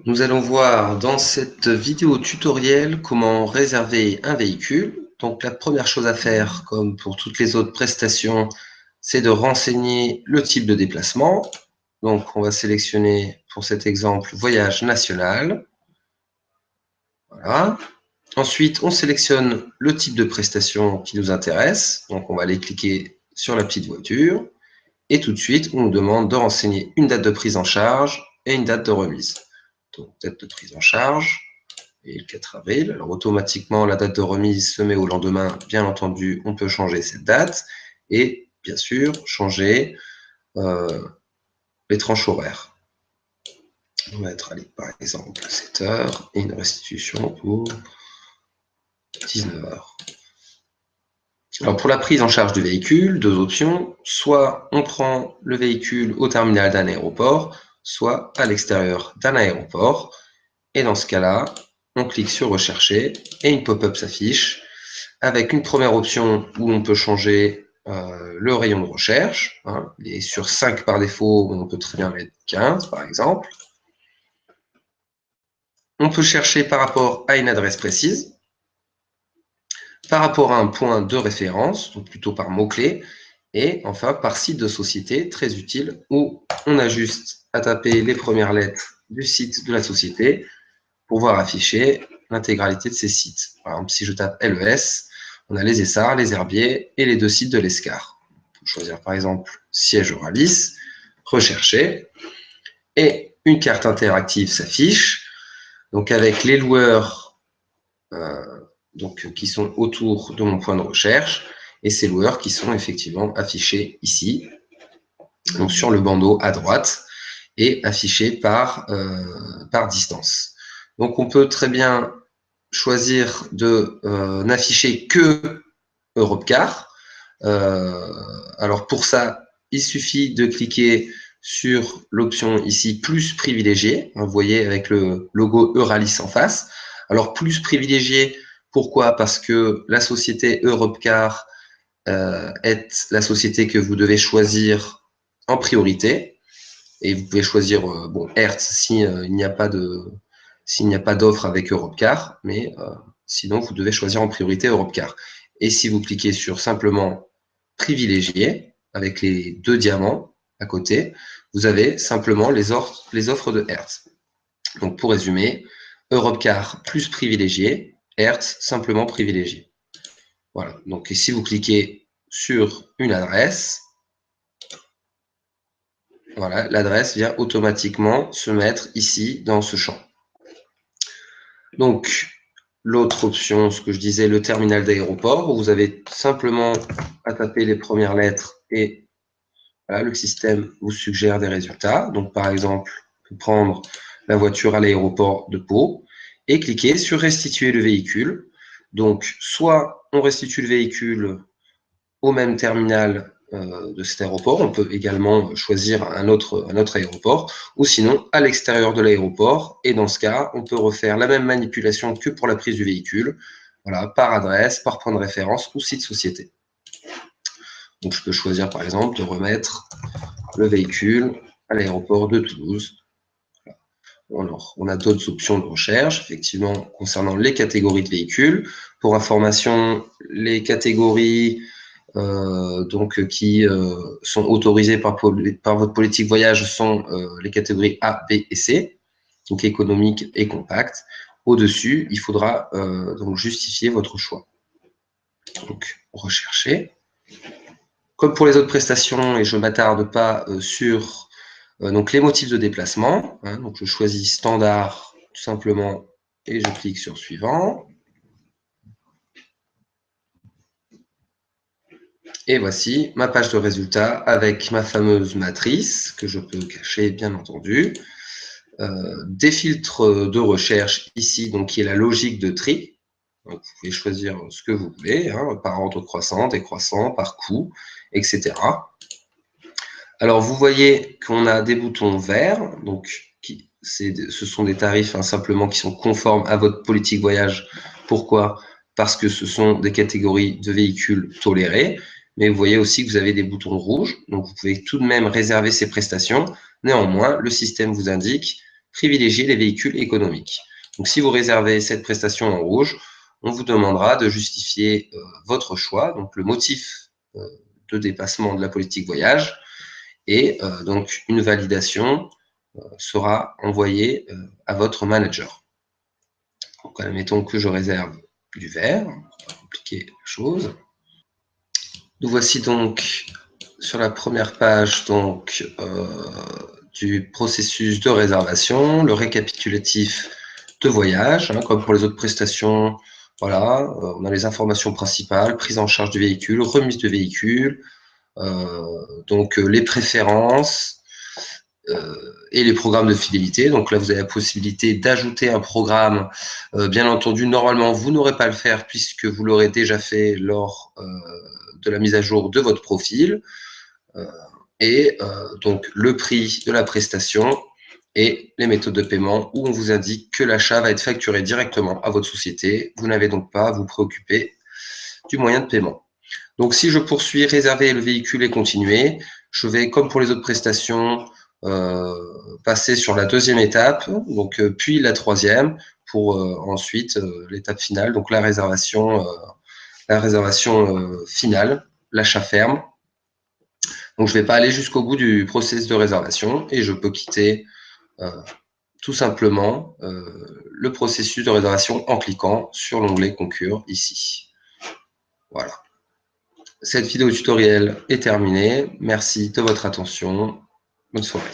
Nous allons voir dans cette vidéo tutoriel comment réserver un véhicule. Donc la première chose à faire, comme pour toutes les autres prestations, c'est de renseigner le type de déplacement. Donc on va sélectionner pour cet exemple voyage national. Voilà. Ensuite, on sélectionne le type de prestation qui nous intéresse. Donc on va aller cliquer sur la petite voiture. Et tout de suite, on nous demande de renseigner une date de prise en charge et une date de remise. Donc, date de prise en charge, et le 4 avril. Alors, automatiquement, la date de remise se met au lendemain. Bien entendu, on peut changer cette date et, bien sûr, changer les tranches horaires. On va mettre, allez, par exemple, 7 heures et une restitution pour 19 heures. Alors, pour la prise en charge du véhicule, deux options. Soit on prend le véhicule au terminal d'un aéroport, soit à l'extérieur d'un aéroport. Et dans ce cas-là, on clique sur Rechercher et une pop-up s'affiche avec une première option où on peut changer le rayon de recherche. Il est sur 5 par défaut, on peut très bien mettre 15 par exemple. On peut chercher par rapport à une adresse précise, par rapport à un point de référence, donc plutôt par mots-clés, et enfin par site de société, très utile, où on a juste à taper les premières lettres du site de la société pour voir afficher l'intégralité de ces sites. Par exemple, si je tape LES, on a les Essarts, les Herbiers et les deux sites de l'Escar. On peut choisir par exemple siège Euralis, rechercher, et une carte interactive s'affiche, donc avec les loueurs qui sont autour de mon point de recherche, et ces loueurs qui sont effectivement affichés ici, donc sur le bandeau à droite, et affichés par distance. Donc on peut très bien choisir de n'afficher que Europcar. Alors pour ça, il suffit de cliquer sur l'option ici plus privilégié. Vous voyez avec le logo Euralis en face. Alors plus privilégié, pourquoi? Parce que la société Europcar est la société que vous devez choisir en priorité. Et vous pouvez choisir Hertz s'il n'y a pas d'offre avec Europcar, mais sinon vous devez choisir en priorité Europcar. Et si vous cliquez sur simplement privilégier avec les deux diamants à côté, vous avez simplement les offres de Hertz. Donc pour résumer, Europcar plus privilégié, Hertz simplement privilégié. Voilà. Donc et si vous cliquez sur une adresse, voilà, l'adresse vient automatiquement se mettre ici dans ce champ. Donc, l'autre option, ce que je disais, le terminal d'aéroport, où vous avez simplement à taper les premières lettres et voilà, le système vous suggère des résultats. Donc, par exemple, on peut prendre la voiture à l'aéroport de Pau et cliquer sur restituer le véhicule. Donc, soit on restitue le véhicule au même terminal de cet aéroport. On peut également choisir un autre aéroport, ou sinon à l'extérieur de l'aéroport. Et dans ce cas, on peut refaire la même manipulation que pour la prise du véhicule, voilà, par adresse, par point de référence ou site société. Donc je peux choisir par exemple de remettre le véhicule à l'aéroport de Toulouse. Alors, on a d'autres options de recherche, effectivement, concernant les catégories de véhicules. Pour information, les catégories qui sont autorisés par votre politique voyage sont les catégories A, B et C, donc économique et compact. Au-dessus, il faudra donc justifier votre choix. Donc, rechercher. Comme pour les autres prestations, et je ne m'attarde pas sur donc les motifs de déplacement, donc je choisis standard tout simplement et je clique sur suivant. Et voici ma page de résultats avec ma fameuse matrice, que je peux cacher bien entendu. Des filtres de recherche ici, donc qui est la logique de tri. Donc, vous pouvez choisir ce que vous voulez, par ordre croissant, décroissant, par coût, etc. Alors, vous voyez qu'on a des boutons verts, donc ce sont des tarifs simplement qui sont conformes à votre politique voyage. Pourquoi? Parce que ce sont des catégories de véhicules tolérés. Mais vous voyez aussi que vous avez des boutons rouges, donc vous pouvez tout de même réserver ces prestations. Néanmoins, le système vous indique privilégier les véhicules économiques. Donc, si vous réservez cette prestation en rouge, on vous demandera de justifier votre choix, donc le motif de dépassement de la politique voyage, et donc une validation sera envoyée à votre manager. Donc, admettons que je réserve du vert, on va compliquer la chose. Nous voici donc sur la première page donc, du processus de réservation, le récapitulatif de voyage, hein, comme pour les autres prestations. Voilà, on a les informations principales, prise en charge du véhicule, remise de véhicule, donc les préférences et les programmes de fidélité. Donc là, vous avez la possibilité d'ajouter un programme. Bien entendu, normalement, vous n'aurez pas à le faire puisque vous l'aurez déjà fait lors de la mise à jour de votre profil. Et donc le prix de la prestation et les méthodes de paiement où on vous indique que l'achat va être facturé directement à votre société. Vous n'avez donc pas à vous préoccuper du moyen de paiement. Donc si je poursuis réserver le véhicule et continuer, je vais, comme pour les autres prestations, passer sur la deuxième étape, donc puis la troisième, pour ensuite l'étape finale, donc la réservation finale, l'achat ferme. Donc, je ne vais pas aller jusqu'au bout du process de réservation et je peux quitter tout simplement le processus de réservation en cliquant sur l'onglet Conclure ici. Voilà. Cette vidéo tutoriel est terminée. Merci de votre attention. Bonne soirée.